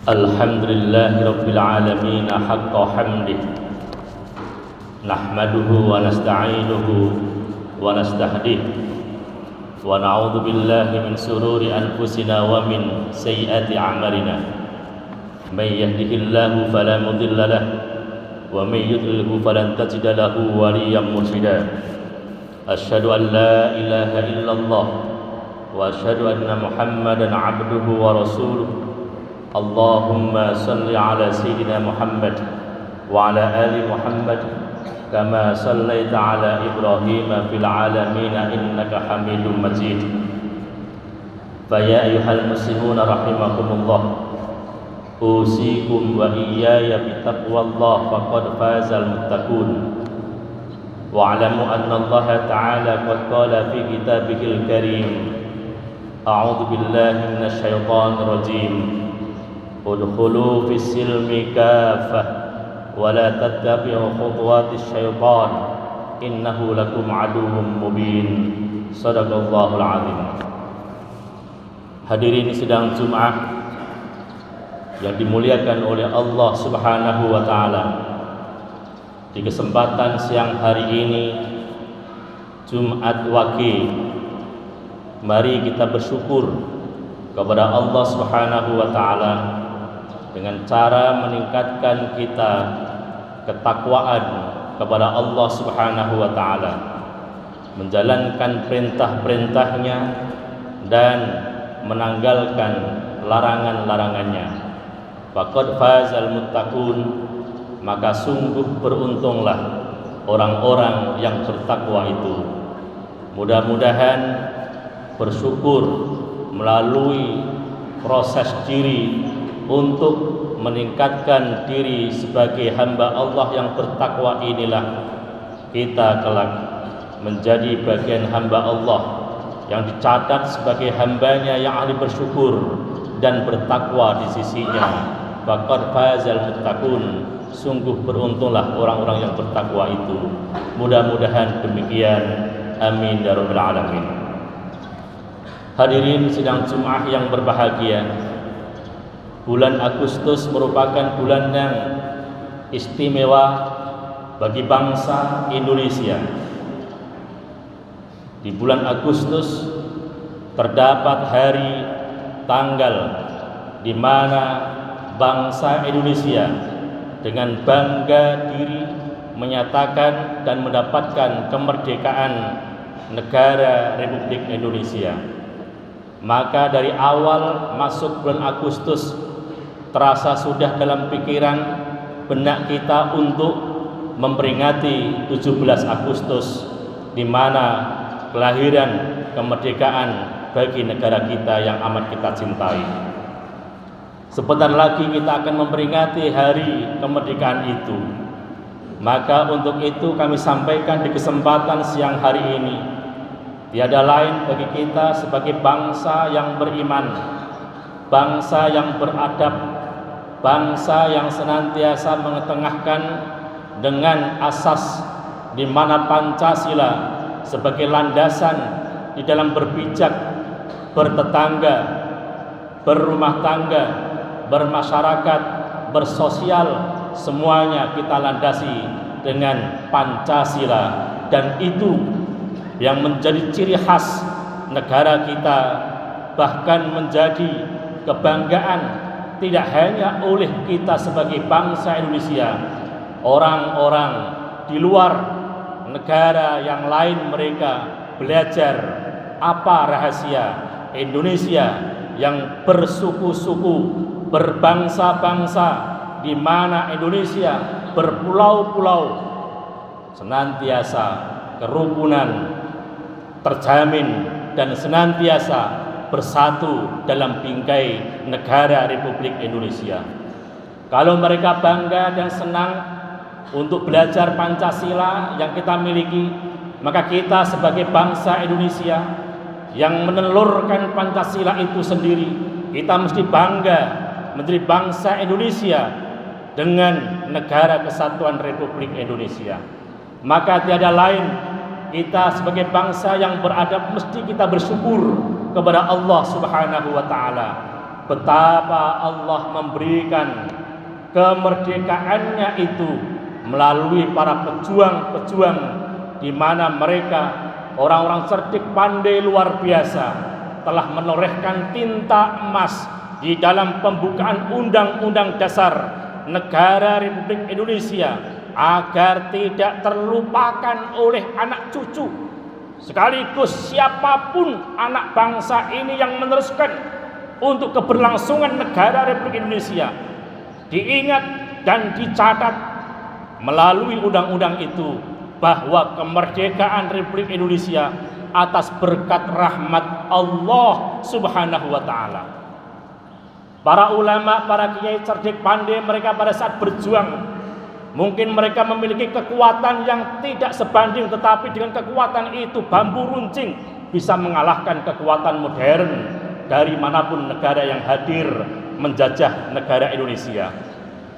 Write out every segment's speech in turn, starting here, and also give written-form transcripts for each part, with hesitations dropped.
Alhamdulillahi Rabbil Alamin haqqa hamdih Nahmaduhu wa nasta'inuhu wa nastahdih Wa na'udhu billahi min sururi anfusina wa min sayyiati a'malina Man yahdihillahu falamudillalah Wa man yudlilhu falan tajida lahu waliyan mursyida Ashhadu an la ilaha illallah Wa ashhadu anna Muhammadan abduhu wa rasuluh Allahumma salli ala Sayyidina Muhammad wa ala ali Muhammad kama sallaita ala Ibrahim fil alamin innaka Hamidum Majid. Fa ya ayyuhal muslimuna rahimakumullah. Usikum wa iyaya bi taqwallah faqad fazal muttaqun. Wa alamu anna Allah ta'ala qad qala fi kitabihil karim. A'udzu billahi minasy syaithanir rajim. Udkhulu fis silmi kaffah wa la tattabi'u khutuwatis syaitan innahu lakum aduwwum mubin. Shadaqallahul azim. Hadirin sidang Jumat yang dimuliakan oleh Allah Subhanahu wa taala. Di kesempatan siang hari ini Jumat Wage, mari kita bersyukur kepada Allah Subhanahu wa taala dengan cara meningkatkan kita ketakwaan kepada Allah Subhanahu wa taala, menjalankan perintah-perintahnya dan menanggalkan larangan-larangannya. Faqad fazal muttaqun, maka sungguh beruntunglah orang-orang yang bertakwa itu. Mudah-mudahan bersyukur melalui proses diri untuk meningkatkan diri sebagai hamba Allah yang bertakwa inilah kita kelak menjadi bagian hamba Allah yang dicatat sebagai hambanya yang ahli bersyukur dan bertakwa di sisinya. Faqad fazal muttaqun, sungguh beruntunglah orang-orang yang bertakwa itu. Mudah-mudahan demikian, amin ya rabbal alamin. Hadirin sidang Jumat yang berbahagia, bulan Agustus merupakan bulan yang istimewa bagi bangsa Indonesia. Di bulan Agustus terdapat hari tanggal di mana bangsa Indonesia dengan bangga diri menyatakan dan mendapatkan kemerdekaan negara Republik Indonesia. Maka dari awal masuk bulan Agustus terasa sudah dalam pikiran benak kita untuk memperingati 17 Agustus di mana kelahiran kemerdekaan bagi negara kita yang amat kita cintai. Sebentar lagi kita akan memperingati hari kemerdekaan itu. Maka untuk itu kami sampaikan di kesempatan siang hari ini, tiada lain bagi kita sebagai bangsa yang beriman, bangsa yang beradab, bangsa yang senantiasa mengetengahkan dengan asas di mana Pancasila sebagai landasan di dalam berpijak, bertetangga, berumah tangga, bermasyarakat, bersosial, semuanya kita landasi dengan Pancasila. Dan itu yang menjadi ciri khas negara kita, bahkan menjadi kebanggaan tidak hanya oleh kita sebagai bangsa Indonesia. Orang-orang di luar negara yang lain mereka belajar apa rahasia Indonesia yang bersuku-suku, berbangsa-bangsa, di mana Indonesia berpulau-pulau, senantiasa kerukunan terjamin dan senantiasa bersatu dalam bingkai negara Republik Indonesia. Kalau mereka bangga dan senang untuk belajar Pancasila yang kita miliki, maka kita sebagai bangsa Indonesia yang menelurkan Pancasila itu sendiri, kita mesti bangga menjadi bangsa Indonesia dengan negara kesatuan Republik Indonesia. Maka tiada lain, kita sebagai bangsa yang beradab mesti kita bersyukur kepada Allah Subhanahu wa taala betapa Allah memberikan kemerdekaannya itu melalui para pejuang-pejuang, di mana mereka orang-orang cerdik pandai luar biasa telah menorehkan tinta emas di dalam pembukaan Undang-Undang Dasar Negara Republik Indonesia agar tidak terlupakan oleh anak cucu, sekaligus siapapun anak bangsa ini yang meneruskan untuk keberlangsungan negara Republik Indonesia. Diingat dan dicatat melalui undang-undang itu bahwa kemerdekaan Republik Indonesia atas berkat rahmat Allah Subhanahu wa taala. Para ulama, para kiai cerdik pandai, mereka pada saat berjuang, mungkin mereka memiliki kekuatan yang tidak sebanding, tetapi dengan kekuatan itu bambu runcing bisa mengalahkan kekuatan modern dari manapun negara yang hadir menjajah negara Indonesia.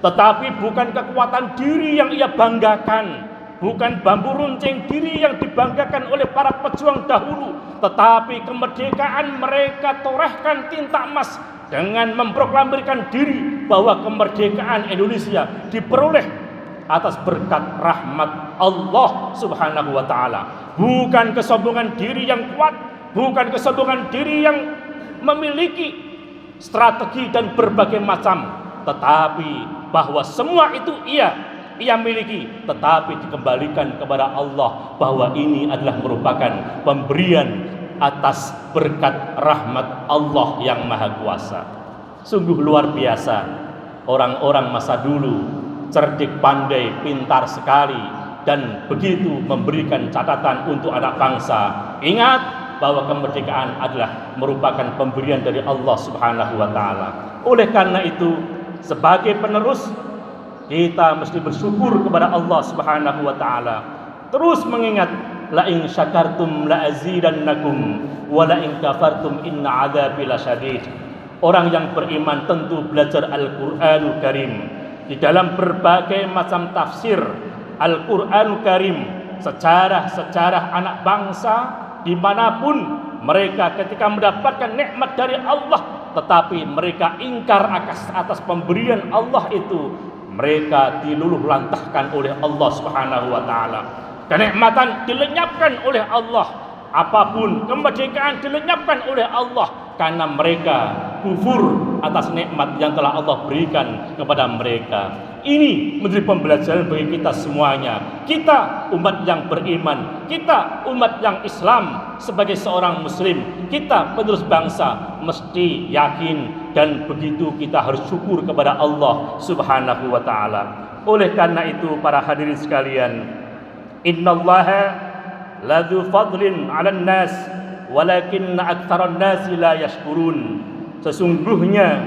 Tetapi bukan kekuatan diri yang ia banggakan, bukan bambu runcing diri yang dibanggakan oleh para pejuang dahulu, tetapi kemerdekaan mereka torehkan tinta emas dengan memproklamirkan diri bahwa kemerdekaan Indonesia diperoleh atas berkat rahmat Allah Subhanahu wa taala. Bukan kesombongan diri yang kuat, bukan kesombongan diri yang memiliki strategi dan berbagai macam, tetapi bahwa semua itu ia miliki, tetapi dikembalikan kepada Allah bahwa ini adalah merupakan pemberian atas berkat rahmat Allah yang Maha Kuasa. Sungguh luar biasa orang-orang masa dulu, cerdik pandai, pintar sekali, dan begitu memberikan catatan untuk anak bangsa. Ingat bahwa kemerdekaan adalah merupakan pemberian dari Allah Subhanahu wa taala. Oleh karena itu, sebagai penerus kita mesti bersyukur kepada Allah Subhanahu wa taala. Terus mengingat la in syakartum la azidannakum wa la in kafartum inna adzabi lasyadid. Orang yang beriman tentu belajar Al-Qur'anul Karim. Di dalam berbagai macam tafsir Al-Qur'anul Karim, sejarah-sejarah anak bangsa dimanapun mereka ketika mendapatkan nikmat dari Allah, tetapi mereka ingkar atas pemberian Allah itu, mereka diluluh lantahkan oleh Allah Subhanahu wa taala. Kenikmatan dilenyapkan oleh Allah, apapun kemerdekaan dilenyapkan oleh Allah karena mereka kufur atas nikmat yang telah Allah berikan kepada mereka. Ini menjadi pembelajaran bagi kita semuanya. Kita umat yang beriman, kita umat yang Islam, sebagai seorang muslim, kita penerus bangsa mesti yakin dan begitu kita harus syukur kepada Allah Subhanahu wa taala. Oleh karena itu para hadirin sekalian, innallaha ladzu fadlin 'alan nas walakinna aktsaran nasi la yashkurun. Sesungguhnya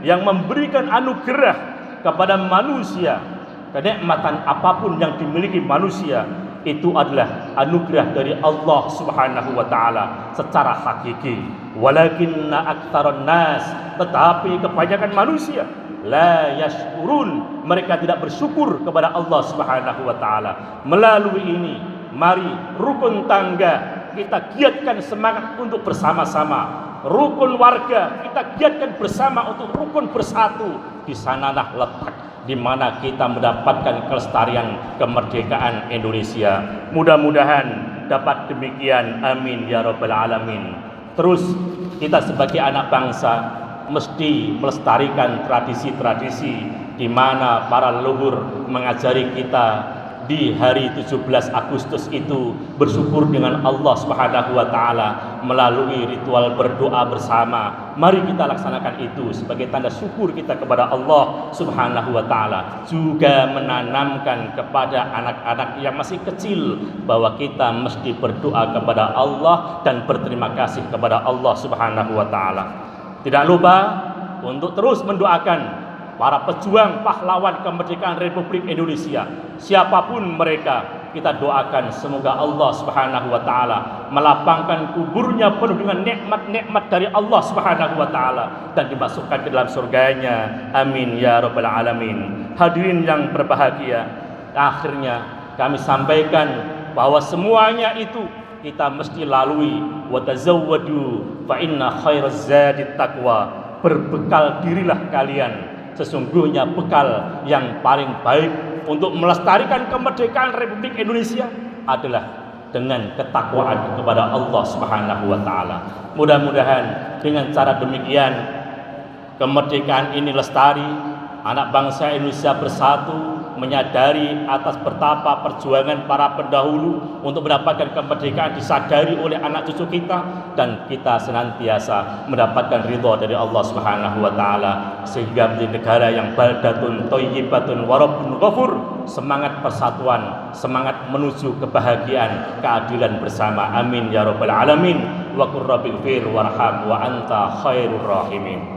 yang memberikan anugerah kepada manusia, kenikmatan apapun yang dimiliki manusia itu adalah anugerah dari Allah Subhanahu wa taala secara hakiki. Walakinna aktsaran nas, tetapi kebanyakan manusia la yashkurun, mereka tidak bersyukur kepada Allah Subhanahu wa taala. Melalui ini, mari rukun tangga kita giatkan semangat untuk bersama-sama. Rukun warga kita giatkan bersama untuk rukun bersatu. Di sanalah letak di mana kita mendapatkan kelestarian kemerdekaan Indonesia. Mudah-mudahan dapat demikian, amin ya rabbal alamin. Terus kita sebagai anak bangsa mesti melestarikan tradisi-tradisi di mana para leluhur mengajari kita di hari 17 Agustus itu bersyukur dengan Allah Subhanahu wa taala melalui ritual berdoa bersama. Mari kita laksanakan itu sebagai tanda syukur kita kepada Allah Subhanahu wa taala. Juga menanamkan kepada anak-anak yang masih kecil bahwa kita mesti berdoa kepada Allah dan berterima kasih kepada Allah Subhanahu wa taala. Tidak lupa untuk terus mendoakan para pejuang pahlawan kemerdekaan Republik Indonesia, siapapun mereka, kita doakan semoga Allah Subhanahu wa taala melapangkan kuburnya penuh dengan nikmat-nikmat dari Allah Subhanahu wa taala dan dimasukkan ke dalam surganya. Amin ya rabbal alamin. Hadirin yang berbahagia, akhirnya kami sampaikan bahwa semuanya itu kita mesti lalui. Wa tazawwadu fa inna khairaz zadit taqwa. berbekal dirilah kalian. Sesungguhnya bekal yang paling baik untuk melestarikan kemerdekaan Republik Indonesia adalah dengan ketakwaan kepada Allah Subhanahu wa taala. Mudah-mudahan dengan cara demikian kemerdekaan ini lestari, anak bangsa Indonesia bersatu, menyadari atas betapa perjuangan para pendahulu untuk mendapatkan kemerdekaan disadari oleh anak cucu kita, dan kita senantiasa mendapatkan ridha dari Allah Subhanahu wa taala sehingga menjadi negara yang baldatun thayyibatun wa rabbun ghafur. Semangat persatuan, semangat menuju kebahagiaan, keadilan bersama. Amin ya rabbal alamin. Wa qur rabbighfir warham wa anta khairur rahimin.